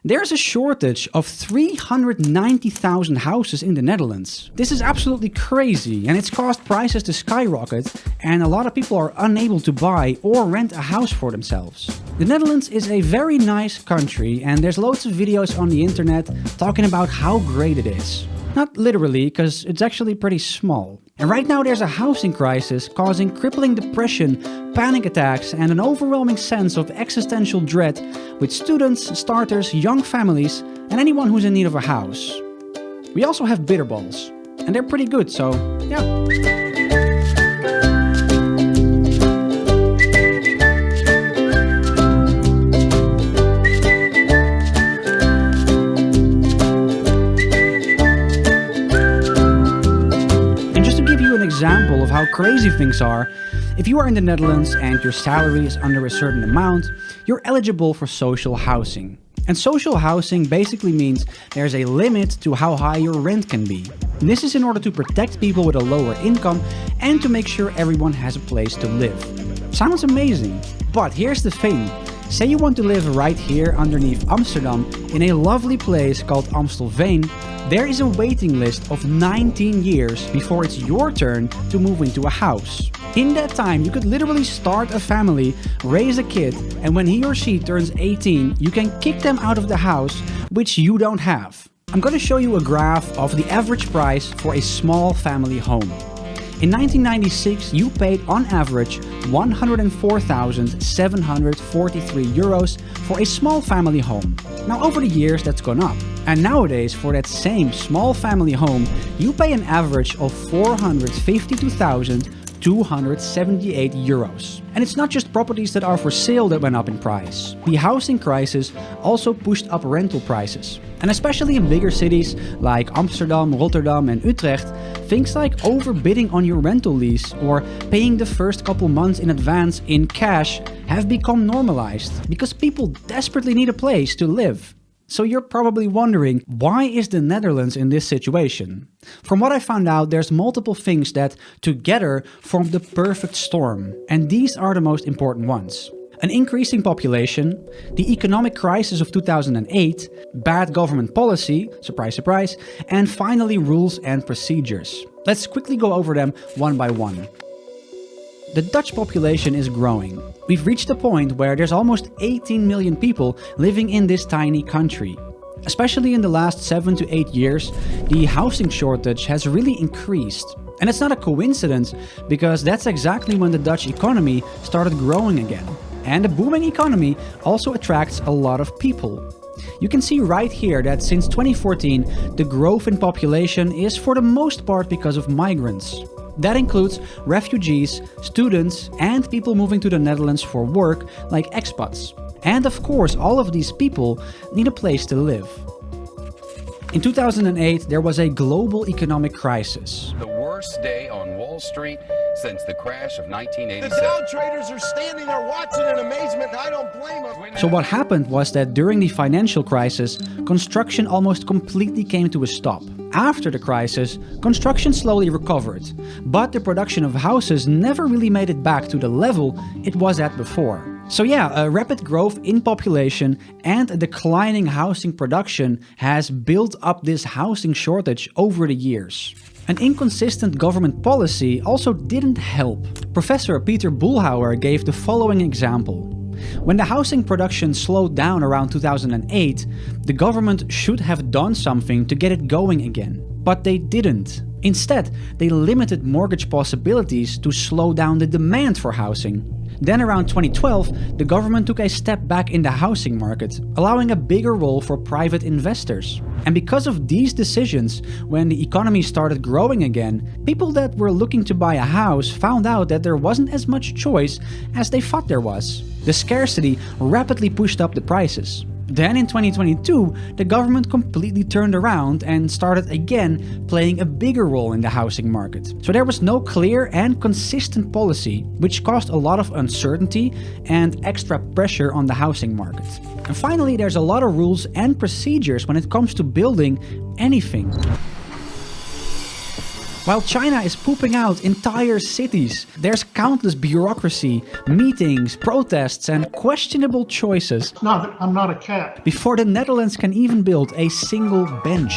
There's a shortage of 390,000 houses in the Netherlands. This is absolutely crazy and it's caused prices to skyrocket, and a lot of people are unable to buy or rent a house for themselves. The Netherlands is a very nice country and there's loads of videos on the internet talking about how great it is. Not literally, because it's actually pretty small. And right now there's a housing crisis causing crippling depression, panic attacks and an overwhelming sense of existential dread with students, starters, young families and anyone who's in need of a house. We also have bitterballs. And they're pretty good, so yeah. Example of how crazy things are, if you are in the Netherlands and your salary is under a certain amount, you're eligible for social housing. And social housing basically means there's a limit to how high your rent can be. This is in order to protect people with a lower income and to make sure everyone has a place to live. Sounds amazing, but here's the thing. Say you want to live right here underneath Amsterdam in a lovely place called Amstelveen. There is a waiting list of 19 years before it's your turn to move into a house. In that time, you could literally start a family, raise a kid, and when he or she turns 18, you can kick them out of the house, which you don't have. I'm going to show you a graph of the average price for a small family home. In 1996, you paid on average 104,743 euros for a small family home. Now over the years that's gone up. And nowadays for that same small family home, you pay an average of 452,278 euros. And it's not just properties that are for sale that went up in price. The housing crisis also pushed up rental prices. And especially in bigger cities like Amsterdam, Rotterdam and Utrecht, things like overbidding on your rental lease or paying the first couple months in advance in cash have become normalized because people desperately need a place to live. So you're probably wondering, why is the Netherlands in this situation? From what I found out, there's multiple things that together form the perfect storm, and these are the most important ones. An increasing population, the economic crisis of 2008, bad government policy, surprise surprise, and finally rules and procedures. Let's quickly go over them one by one. The Dutch population is growing. We've reached a point where there's almost 18 million people living in this tiny country. Especially in the last 7 to 8 years, the housing shortage has really increased. And it's not a coincidence, because that's exactly when the Dutch economy started growing again. And a booming economy also attracts a lot of people. You can see right here that since 2014, the growth in population is for the most part because of migrants. That includes refugees, students, and people moving to the Netherlands for work, like expats. And of course, all of these people need a place to live. In 2008, there was a global economic crisis. The worst day on Wall Street since the crash of 1987. The Dow traders are standing there watching in amazement, and I don't blame them. So what happened was that during the financial crisis, construction almost completely came to a stop. After the crisis, construction slowly recovered, but the production of houses never really made it back to the level it was at before. So yeah, a rapid growth in population and a declining housing production has built up this housing shortage over the years. An inconsistent government policy also didn't help. Professor Peter Boelhouwer gave the following example. When the housing production slowed down around 2008, the government should have done something to get it going again. But they didn't. Instead, they limited mortgage possibilities to slow down the demand for housing. Then around 2012, the government took a step back in the housing market, allowing a bigger role for private investors. And because of these decisions, when the economy started growing again, people that were looking to buy a house found out that there wasn't as much choice as they thought there was. The scarcity rapidly pushed up the prices. Then in 2022, the government completely turned around and started again playing a bigger role in the housing market. So there was no clear and consistent policy, which caused a lot of uncertainty and extra pressure on the housing market. And finally, there's a lot of rules and procedures when it comes to building anything. While China is pooping out entire cities, there's countless bureaucracy, meetings, protests, and questionable choices. I'm not a cat. Before the Netherlands can even build a single bench.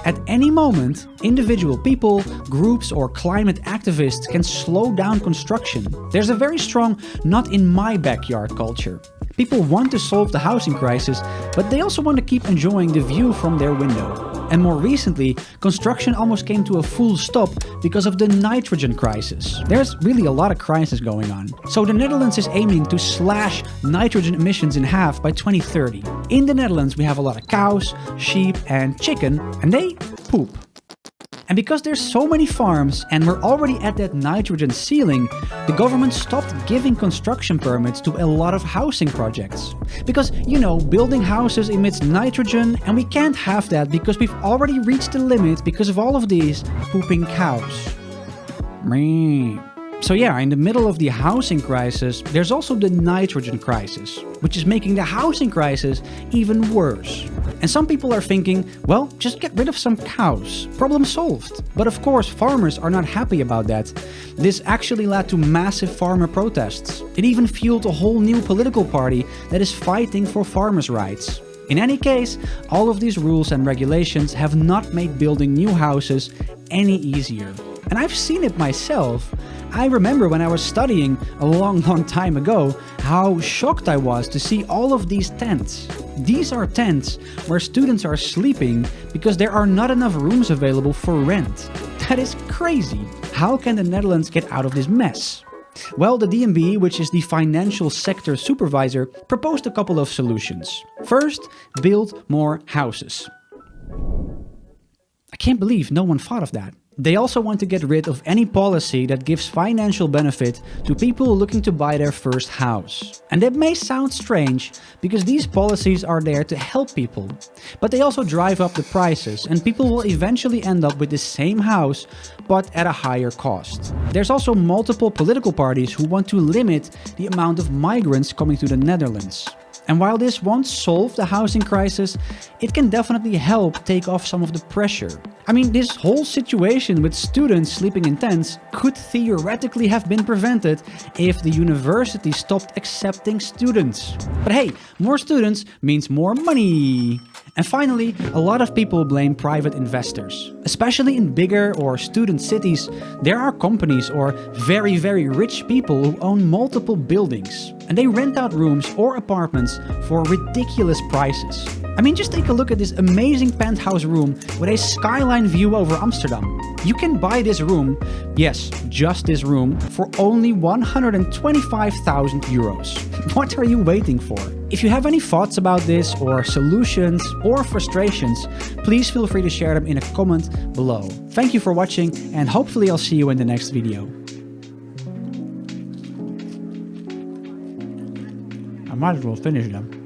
At any moment, individual people, groups, or climate activists can slow down construction. There's a very strong not in my backyard culture. People want to solve the housing crisis, but they also want to keep enjoying the view from their window. And more recently, construction almost came to a full stop because of the nitrogen crisis. There's really a lot of crisis going on. So the Netherlands is aiming to slash nitrogen emissions in half by 2030. In the Netherlands, we have a lot of cows, sheep, and chicken, and they poop. And because there's so many farms and we're already at that nitrogen ceiling, the government stopped giving construction permits to a lot of housing projects. Because, you know, building houses emits nitrogen and we can't have that because we've already reached the limit because of all of these pooping cows. So yeah, in the middle of the housing crisis, there's also the nitrogen crisis, which is making the housing crisis even worse. And some people are thinking, well, just get rid of some cows. Problem solved. But of course, farmers are not happy about that. This actually led to massive farmer protests. It even fueled a whole new political party that is fighting for farmers' rights. In any case, all of these rules and regulations have not made building new houses any easier. And I've seen it myself. I remember when I was studying a long time ago, how shocked I was to see all of these tents. These are tents where students are sleeping because there are not enough rooms available for rent. That is crazy. How can the Netherlands get out of this mess? Well, the DNB, which is the financial sector supervisor, proposed a couple of solutions. First, build more houses. I can't believe no one thought of that. They also want to get rid of any policy that gives financial benefit to people looking to buy their first house. And that may sound strange, because these policies are there to help people. But they also drive up the prices, and people will eventually end up with the same house, but at a higher cost. There's also multiple political parties who want to limit the amount of migrants coming to the Netherlands. And while this won't solve the housing crisis, it can definitely help take off some of the pressure. I mean, this whole situation with students sleeping in tents could theoretically have been prevented if the university stopped accepting students. But hey, more students means more money. And finally, a lot of people blame private investors. Especially in bigger or student cities, there are companies or very rich people who own multiple buildings. And they rent out rooms or apartments for ridiculous prices. I mean, just take a look at this amazing penthouse room with a skyline view over Amsterdam. You can buy this room, yes, just this room, for only 125,000 euros. What are you waiting for? If you have any thoughts about this, or solutions, or frustrations, please feel free to share them in a comment below. Thank you for watching, and hopefully I'll see you in the next video. I might as well finish them.